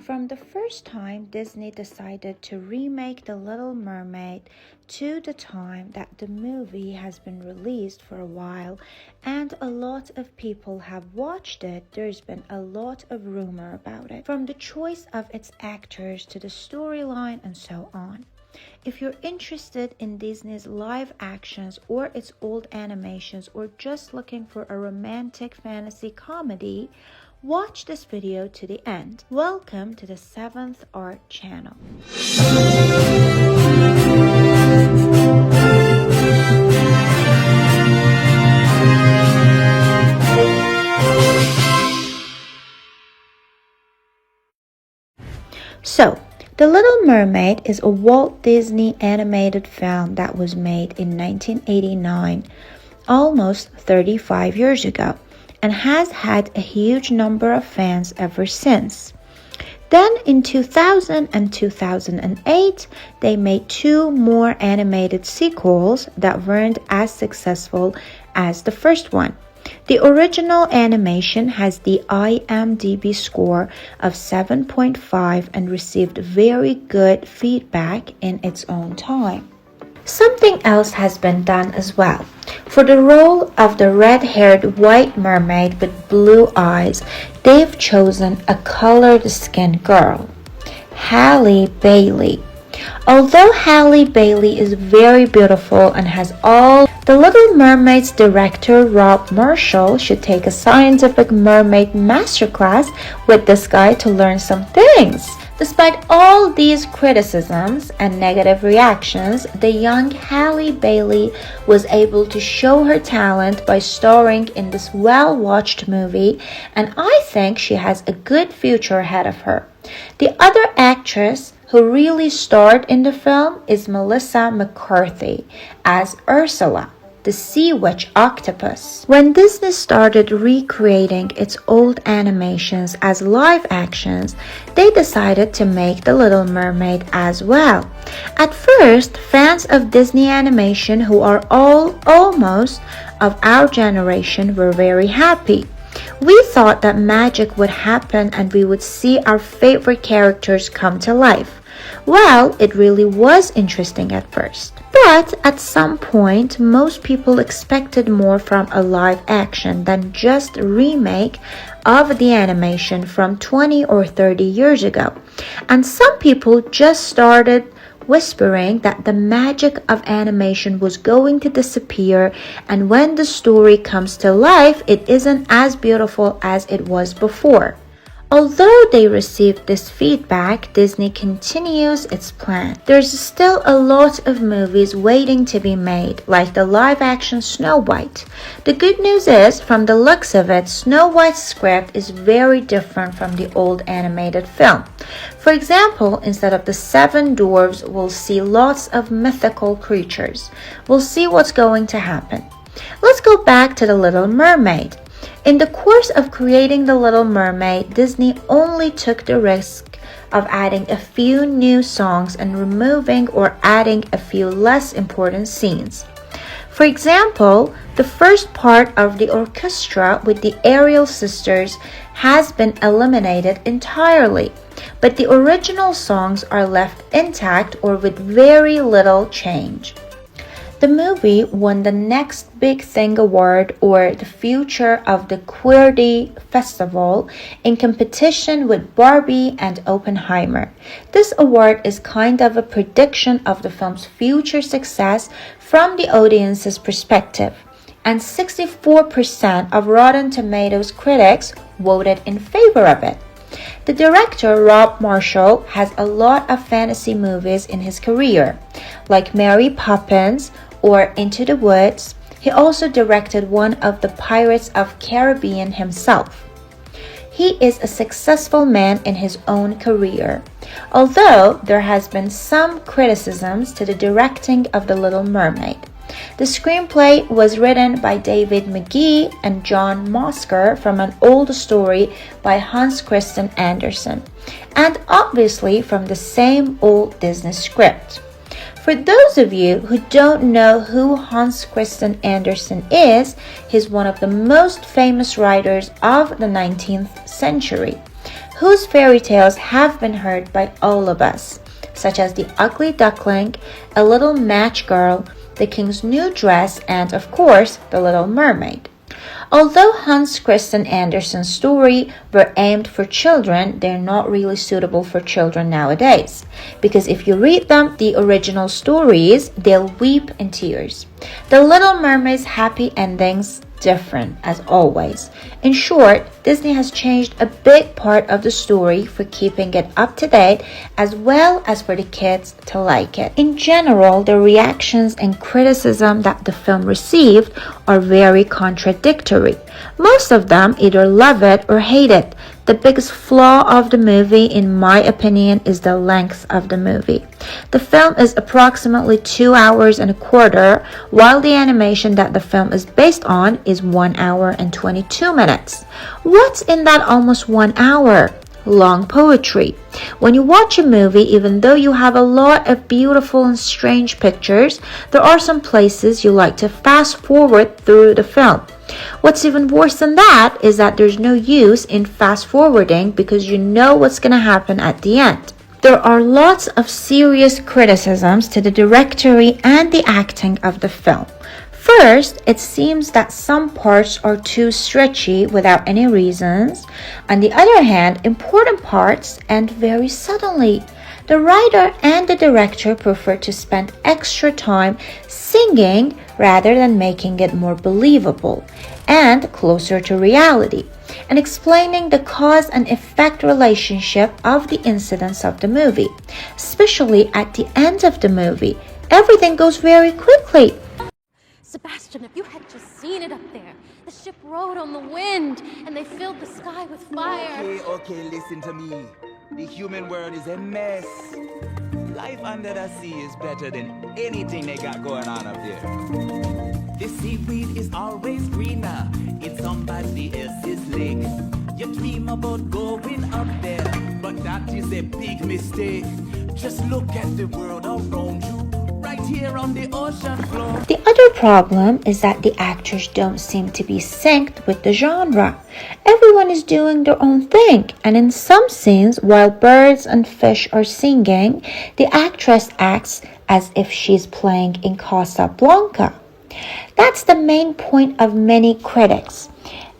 From the first time Disney decided to remake The Little Mermaid to the time that the movie has been released for a while and a lot of people have watched it, there's been a lot of rumor about it. From the choice of its actors to the storyline and so on. If you're interested in Disney's live actions or its old animations or just looking for a romantic fantasy comedy, watch this video to the end. Welcome to the 7th Art channel. So, The Little Mermaid is a Walt Disney animated film that was made in 1989, almost 35 years ago, and has had a huge number of fans ever since. Then in 2000 and 2008, they made two more animated sequels that weren't as successful as the first one. The original animation has the IMDb score of 7.5 and received very good feedback in its own time. Something else has been done as well. For the role of the red-haired white mermaid with blue eyes, they've chosen a colored-skinned girl, Halle Bailey. Although Halle Bailey is very beautiful and has all, The Little Mermaid's director Rob Marshall should take a scientific mermaid masterclass with this guy to learn some things. Despite all these criticisms and negative reactions, the young Halle Bailey was able to show her talent by starring in this well-watched movie, and I think she has a good future ahead of her. The other actress who really starred in the film is Melissa McCarthy as Ursula, the sea witch octopus. When Disney started recreating its old animations as live actions, they decided to make The Little Mermaid as well. At first, fans of Disney animation who are all almost of our generation were very happy. We thought that magic would happen and we would see our favorite characters come to life. Well, it really was interesting at first. But at some point, most people expected more from a live action than just a remake of the animation from 20 or 30 years ago. And some people just started whispering that the magic of animation was going to disappear, and when the story comes to life, it isn't as beautiful as it was before. Although they received this feedback, Disney continues its plan. There's still a lot of movies waiting to be made, like the live-action Snow White. The good news is, from the looks of it, Snow White's script is very different from the old animated film. For example, instead of the 7 dwarves, we'll see lots of mythical creatures. We'll see what's going to happen. Let's go back to The Little Mermaid. In the course of creating The Little Mermaid, Disney only took the risk of adding a few new songs and removing or adding a few less important scenes. For example, the first part of the orchestra with the Ariel sisters has been eliminated entirely, but the original songs are left intact or with very little change. The movie won the Next Big Thing Award, or the Future of the Queerty Festival, in competition with Barbie and Oppenheimer. This award is kind of a prediction of the film's future success from the audience's perspective, and 64% of Rotten Tomatoes critics voted in favor of it. The director, Rob Marshall, has a lot of fantasy movies in his career, like Mary Poppins or Into the Woods. He also directed one of the Pirates of Caribbean himself. He is a successful man in his own career, although there has been some criticisms to the directing of The Little Mermaid. The screenplay was written by David McGee and John Mosker from an old story by Hans Christian Andersen, and obviously from the same old Disney script. For those of you who don't know who Hans Christian Andersen is, he's one of the most famous writers of the 19th century. whose fairy tales have been heard by all of us, such as The Ugly Duckling, A Little Match Girl, The King's New Dress, and of course, The Little Mermaid. Although Hans Christian Andersen's stories were aimed for children, they're not really suitable for children nowadays. Because if you read them, the original stories, they'll weep in tears. The Little Mermaid's happy endings different as always. In short, Disney has changed a big part of the story for keeping it up to date as well as for the kids to like it. In general, the reactions and criticism that the film received are very contradictory. Most of them either love it or hate it. The biggest flaw of the movie, in my opinion, is the length of the movie. The film is approximately 2 hours and a quarter, while the animation that the film is based on is 1 hour and 22 minutes. What's in that almost 1 hour? Long poetry. When you watch a movie, even though you have a lot of beautiful and strange pictures, there are some places you like to fast forward through the film. What's even worse than that is that there's no use in fast forwarding because you know what's going to happen at the end. There are lots of serious criticisms to the directory and the acting of the film. First, it seems that some parts are too stretchy without any reasons. On the other hand, important parts end very suddenly. The writer and the director prefer to spend extra time singing rather than making it more believable and closer to reality, and explaining the cause and effect relationship of the incidents of the movie. Especially at the end of the movie, everything goes very quickly. Sebastian, if you had just seen it up there. The ship rode on the wind, and they filled the sky with fire. Okay, listen to me. The human world is a mess. Life under the sea is better than anything they got going on up there. The seaweed is always greener in somebody else's lake. You dream about going up there, but that is a big mistake. Just look at the world around you. Right here on the ocean floor. The other problem is that the actors don't seem to be synced with the genre. Everyone is doing their own thing, and in some scenes, while birds and fish are singing, the actress acts as if she's playing in Casablanca. That's the main point of many critics,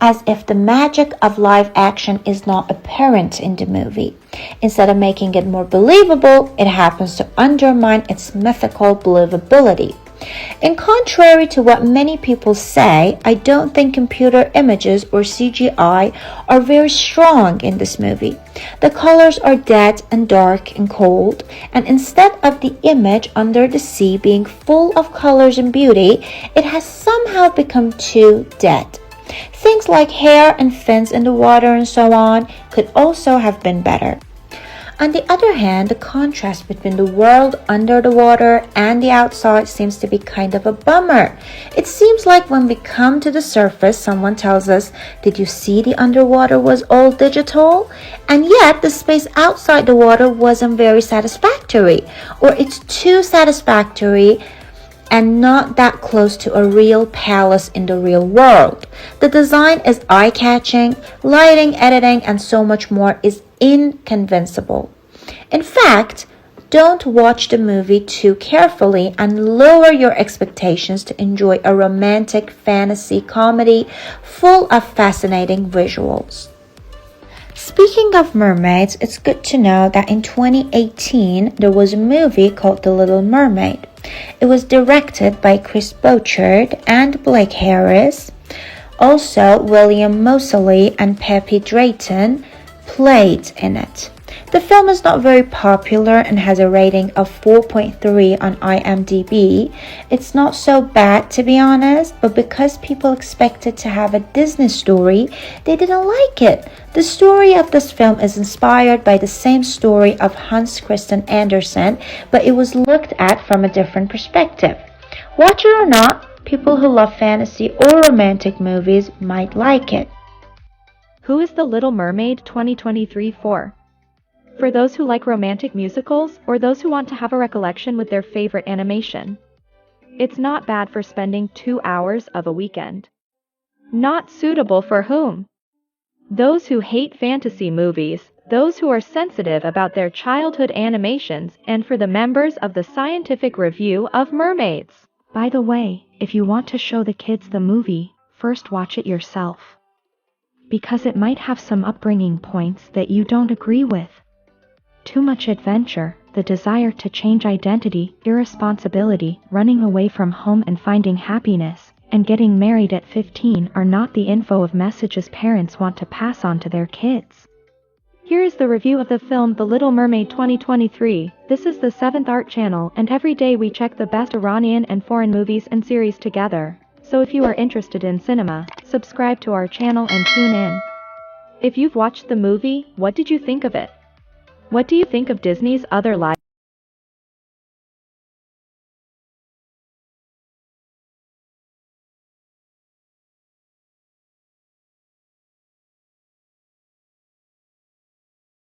as if the magic of live action is not apparent in the movie. Instead of making it more believable, it happens to undermine its mythical believability. In contrary to what many people say, I don't think computer images or CGI are very strong in this movie. The colors are dead and dark and cold, and instead of the image under the sea being full of colors and beauty, it has somehow become too dead. Things like hair and fins in the water and so on could also have been better. On the other hand, the contrast between the world under the water and the outside seems to be kind of a bummer. It seems like when we come to the surface, someone tells us, "Did you see the underwater was all digital?" And yet the space outside the water wasn't very satisfactory, or it's too satisfactory and not that close to a real palace in the real world. The design is eye-catching, lighting, editing, and so much more is inconvincible. In fact, don't watch the movie too carefully and lower your expectations to enjoy a romantic fantasy comedy full of fascinating visuals. Speaking of mermaids, it's good to know that in 2018 there was a movie called The Little Mermaid. It was directed by Chris Bochard and Blake Harris. Also, William Moseley and Pepe Drayton played in it. The film is not very popular and has a rating of 4.3 on IMDb. It's not so bad, to be honest, but because people expected to have a Disney story, they didn't like it. The story of this film is inspired by the same story of Hans Christian Andersen, but it was looked at from a different perspective. Watch it or not, people who love fantasy or romantic movies might like it. Who is The Little Mermaid 2023 for? For those who like romantic musicals or those who want to have a recollection with their favorite animation. It's not bad for spending 2 hours of a weekend. Not suitable for whom? Those who hate fantasy movies, those who are sensitive about their childhood animations, and for the members of the scientific review of mermaids. By the way, if you want to show the kids the movie, first watch it yourself. Because it might have some upbringing points that you don't agree with. Too much adventure, the desire to change identity, irresponsibility, running away from home and finding happiness, and getting married at 15 are not the info of messages parents want to pass on to their kids. Here is the review of the film The Little Mermaid 2023. This is the 7th Art Channel, and every day we check the best Iranian and foreign movies and series together. So if you are interested in cinema, subscribe to our channel and tune in. If you've watched the movie, what did you think of it? What do you think of Disney's other live